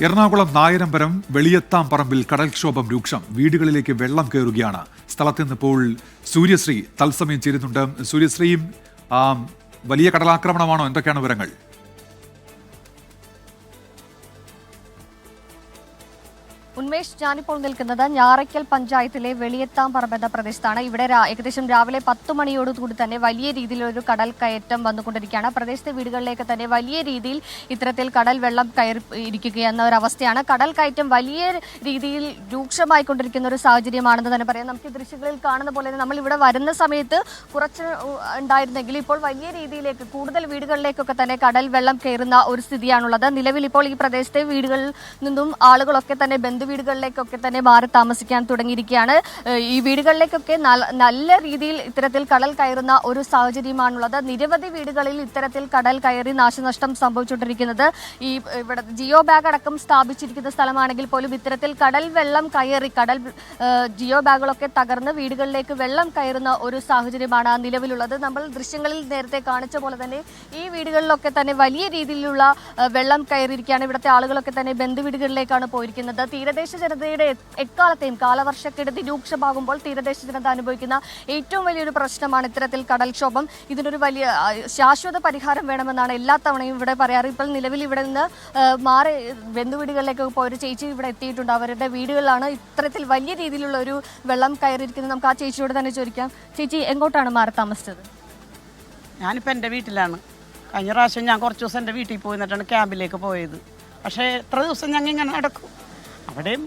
എറണാകുളം നായരമ്പലം വെളിയത്താംപറമ്പിൽ കടൽക്ഷോഭം രൂക്ഷം. വീടുകളിലേക്ക് വെള്ളം കയറുകയാണ്. സ്ഥലത്ത് നിന്നിപ്പോൾ സൂര്യശ്രീ തത്സമയം ചേരുന്നുണ്ട്. സൂര്യശ്രീയും വലിയ കടലാക്രമണമാണോ? എന്തൊക്കെയാണ് വിവരങ്ങൾ? ഉന്മേഷ്, ഞാനിപ്പോൾ നിൽക്കുന്നത് ഞാറയ്ക്കൽ പഞ്ചായത്തിലെ വെളിയത്താംപറമ്പ് എന്ന പ്രദേശത്താണ്. ഇവിടെ ഏകദേശം രാവിലെ 10 മണിയോടുകൂടി തന്നെ വലിയ രീതിയിലൊരു കടൽ കയറ്റം വന്നുകൊണ്ടിരിക്കുകയാണ്. പ്രദേശത്തെ വീടുകളിലേക്ക് തന്നെ വലിയ രീതിയിൽ ഇത്തരത്തിൽ കടൽ വെള്ളം കയറി ഇരിക്കുകയെന്ന ഒരവസ്ഥയാണ്. കടൽ കയറ്റം വലിയ രീതിയിൽ രൂക്ഷമായിക്കൊണ്ടിരിക്കുന്ന ഒരു സാഹചര്യമാണെന്ന് തന്നെ പറയാം. നമുക്ക് ദൃശ്യങ്ങളിൽ കാണുന്ന പോലെ തന്നെ നമ്മൾ ഇവിടെ വരുന്ന സമയത്ത് കുറച്ച് ഉണ്ടായിരുന്നെങ്കിൽ ഇപ്പോൾ വലിയ രീതിയിലേക്ക് കൂടുതൽ വീടുകളിലേക്കൊക്കെ തന്നെ കടൽ വെള്ളം കയറുന്ന ഒരു സ്ഥിതിയാണുള്ളത്. നിലവിൽ ഇപ്പോൾ ഈ പ്രദേശത്തെ വീടുകളിൽ നിന്നും ആളുകളൊക്കെ തന്നെ വീടുകളിലേക്കൊക്കെ തന്നെ മാറി താമസിക്കാൻ തുടങ്ങിയിരിക്കുകയാണ്. ഈ വീടുകളിലേക്കൊക്കെ നല്ല രീതിയിൽ ഇത്തരത്തിൽ കടൽ കയറുന്ന ഒരു സാഹചര്യമാണുള്ളത്. നിരവധി വീടുകളിൽ ഇത്തരത്തിൽ കടൽ കയറി നാശനഷ്ടം സംഭവിച്ചുകൊണ്ടിരിക്കുന്നത്. ഈ ഇവിടെ ജിയോ ബാഗ് അടക്കം സ്ഥാപിച്ചിരിക്കുന്ന സ്ഥലമാണെങ്കിൽ പോലും ഇത്തരത്തിൽ കടൽ വെള്ളം കയറി ജിയോ ബാഗുകളൊക്കെ തകർന്ന് വീടുകളിലേക്ക് വെള്ളം കയറുന്ന ഒരു സാഹചര്യമാണ് നിലവിലുള്ളത്. നമ്മൾ ദൃശ്യങ്ങളിൽ നേരത്തെ കാണിച്ച പോലെ തന്നെ ഈ വീടുകളിലൊക്കെ തന്നെ വലിയ രീതിയിലുള്ള വെള്ളം കയറിയിരിക്കുകയാണ്. ഇവിടുത്തെ ആളുകളൊക്കെ തന്നെ ബന്ധുവീടുകളിലേക്കാണ് പോയിരിക്കുന്നത്. തീരദേശ ജനതയുടെ എക്കാലത്തെയും കാലവർഷക്കെടുതി രൂക്ഷമാകുമ്പോൾ തീരദേശ ജനത അനുഭവിക്കുന്ന ഏറ്റവും വലിയൊരു പ്രശ്നമാണ് ഇത്തരത്തിൽ കടൽക്ഷോഭം. ഇതിനൊരു വലിയ ശാശ്വത പരിഹാരം വേണമെന്നാണ് എല്ലാ തവണയും ഇവിടെ പറയാറ്. ഇപ്പോൾ നിലവിൽ ഇവിടെ നിന്ന് മാറി ബന്ധുവീടുകളിലേക്ക് പോയൊരു ചേച്ചി ഇവിടെ എത്തിയിട്ടുണ്ട്. അവരുടെ വീടുകളിലാണ് ഇത്തരത്തിൽ വലിയ രീതിയിലുള്ള ഒരു വെള്ളം കയറിയിരിക്കുന്നത്. നമുക്ക് ആ ചേച്ചിയോട് തന്നെ ചോദിക്കാം. ചേച്ചി, എങ്ങോട്ടാണ് മാറി താമസിച്ചത്? ഞാനിപ്പോൾ എൻ്റെ വീട്ടിലാണ്. കഴിഞ്ഞ പ്രാവശ്യം ഞാൻ കുറച്ച് ദിവസം എൻ്റെ വീട്ടിൽ പോയി നിന്നിട്ടാണ് ക്യാമ്പിലേക്ക് പോയത്. പക്ഷേ എത്ര ദിവസം ഞങ്ങൾ ഇങ്ങനെ നടക്കും? അവിടെയും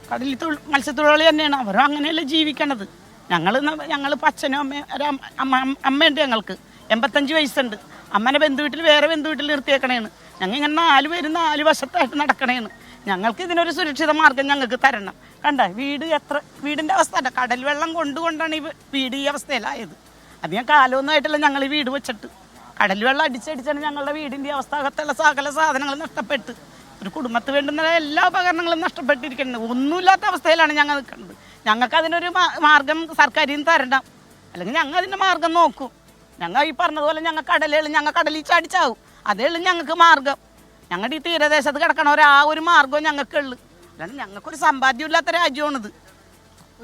കടലിൽ മത്സ്യത്തൊഴിലാളി തന്നെയാണ്. അവരും അങ്ങനെയല്ല ജീവിക്കണത്. ഞങ്ങൾ അച്ഛനും അമ്മയുണ്ട്. ഞങ്ങൾക്ക് 85 വയസ്സുണ്ട്. അമ്മനെ ബന്ധുവീട്ടിൽ വേറെ ബന്ധുവീട്ടിൽ നിർത്തിയേക്കണേന്ന്. ഞങ്ങൾ ഇങ്ങനെ 4 പേര് 4 വശത്തായിട്ട് നടക്കണേന്ന്. ഞങ്ങൾക്ക് ഇതിനൊരു സുരക്ഷിത മാർഗം ഞങ്ങൾക്ക് തരണം. കണ്ട വീടിൻ്റെ അവസ്ഥ അല്ല, കടൽ വെള്ളം കൊണ്ടുകൊണ്ടാണ് ഈ വീട് ഈ അവസ്ഥയിലായത്. അധികം കാലമൊന്നുമായിട്ടല്ല ഞങ്ങൾ ഈ വീട് വെച്ചിട്ട്. കടൽ വെള്ളം അടിച്ചടിച്ചാണ് ഞങ്ങളുടെ വീടിൻ്റെ അവസ്ഥ. അകത്തുള്ള സകല സാധനങ്ങൾ നഷ്ടപ്പെട്ട് ഒരു കുടുംബത്തിന് വേണ്ടുന്ന എല്ലാ ഉപകരണങ്ങളും നഷ്ടപ്പെട്ടിരിക്കുന്നത്. ഒന്നുമില്ലാത്ത അവസ്ഥയിലാണ് ഞങ്ങൾ നിൽക്കുന്നത്. ഞങ്ങൾക്ക് അതിനൊരു മാർഗം സർക്കാരിൽ നിന്ന് തരണം. അല്ലെങ്കിൽ ഞങ്ങൾ അതിൻ്റെ മാർഗം നോക്കും. ഞങ്ങൾ ഈ പറഞ്ഞതുപോലെ ഞങ്ങൾ കടലിൽ ചാടിച്ചാവും. അതേ ഉള്ളു ഞങ്ങൾക്ക് മാർഗം. ഞങ്ങളുടെ ഈ തീരദേശത്ത് കിടക്കണവർ ആ ഒരു മാർഗവും ഞങ്ങൾക്കുള്ളു. അല്ലാണ്ട് ഞങ്ങൾക്കൊരു സമ്പാദ്യമില്ലാത്ത രാജ്യമാണിത്.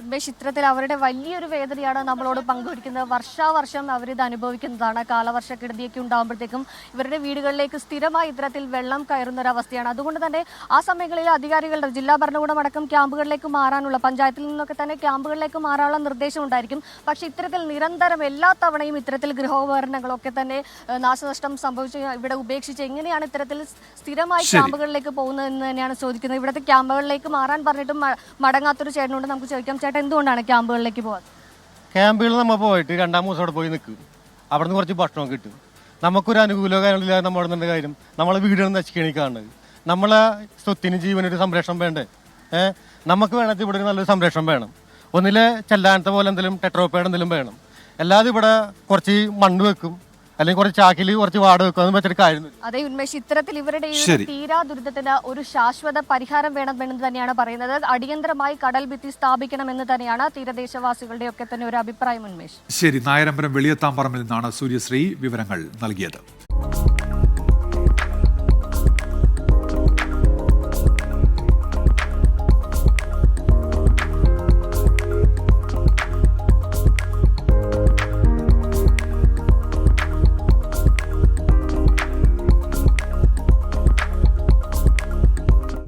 ഉന്മേഷ്, ഇത്തരത്തിൽ അവരുടെ വലിയൊരു വേദനയാണ് നമ്മളോട് പങ്കുവയ്ക്കുന്നത്. വർഷാവർഷം അവരിത് അനുഭവിക്കുന്നതാണ്. കാലവർഷക്കെടുതിയൊക്കെ ഉണ്ടാകുമ്പോഴത്തേക്കും ഇവരുടെ വീടുകളിലേക്ക് സ്ഥിരമായി ഇത്തരത്തിൽ വെള്ളം കയറുന്ന ഒരു അവസ്ഥയാണ്. അതുകൊണ്ട് തന്നെ ആ സമയങ്ങളിൽ അധികാരികളുടെ ജില്ലാ ഭരണകൂടം അടക്കം ക്യാമ്പുകളിലേക്ക് മാറാനുള്ള, പഞ്ചായത്തിൽ നിന്നൊക്കെ തന്നെ ക്യാമ്പുകളിലേക്ക് മാറാനുള്ള നിർദ്ദേശം ഉണ്ടായിരിക്കും. പക്ഷേ ഇത്തരത്തിൽ നിരന്തരം എല്ലാ തവണയും ഇത്തരത്തിൽ ഗൃഹോപകരണങ്ങളൊക്കെ തന്നെ നാശനഷ്ടം സംഭവിച്ച് ഇവിടെ ഉപേക്ഷിച്ച് എങ്ങനെയാണ് ഇത്തരത്തിൽ സ്ഥിരമായി ക്യാമ്പുകളിലേക്ക് പോകുന്നതെന്ന് തന്നെയാണ് ചോദിക്കുന്നത്. ഇവിടുത്തെ ക്യാമ്പുകളിലേക്ക് മാറാൻ പറഞ്ഞിട്ടും മടങ്ങാത്തൊരു ചേട്ടനോട് നമുക്ക് ചോദിക്കാം. ചേട്ടൻ, എന്തുകൊണ്ടാണ് ക്യാമ്പുകളിലേക്ക് പോകാൻ? ക്യാമ്പുകളിൽ നമ്മൾ പോയിട്ട് 2-3 ദിവസം അവിടെ പോയി നിൽക്കും. അവിടെ നിന്ന് കുറച്ച് ഭക്ഷണം കിട്ടും. നമുക്കൊരു അനുകൂലമോ കാര്യങ്ങളില്ലാതെ നമ്മുടെ കാര്യം നമ്മളെ വീടുകൾ നശിക്കണി കാണുന്നത്. നമ്മളെ സ്വത്തിന് ജീവനൊരു സംരക്ഷണം വേണ്ടേ? നമുക്ക് വേണത്തിൽ ഇവിടെ നല്ലൊരു സംരക്ഷണം വേണം. ഒന്നിലെ ചെല്ലാനത്തെ പോലെ എന്തെങ്കിലും ടെട്രോപ്പേഡ് എന്തെങ്കിലും വേണം. അല്ലാതെ ഇവിടെ കുറച്ച് മണ്ണ് വെക്കും, അല്ലെങ്കിൽ കുറച്ച് ചാക്കിൽ കുറച്ച് വാട വെക്കും. അതൊന്നും വെച്ചിട്ട് കാര്യമില്ല. അതെ ഉന്മേഷ്, ഇത്തരത്തിൽ ഇവരുടെ തീരാ ദുരിതത്തിന് ഒരു ശാശ്വത പരിഹാരം വേണമെന്ന് തന്നെയാണ് പറയുന്നത്. അടിയന്തരമായി കടൽ ഭിത്തി സ്ഥാപിക്കണമെന്ന് തന്നെയാണ് തീരദേശവാസികളുടെ ഒക്കെ തന്നെ ഒരു അഭിപ്രായം. ഉന്മേഷ്, ശരി. നായരമ്പലം വെളിയത്താംപറമ്പിൽ നിന്നാണ് സൂര്യശ്രീ വിവരങ്ങൾ നൽകിയത്.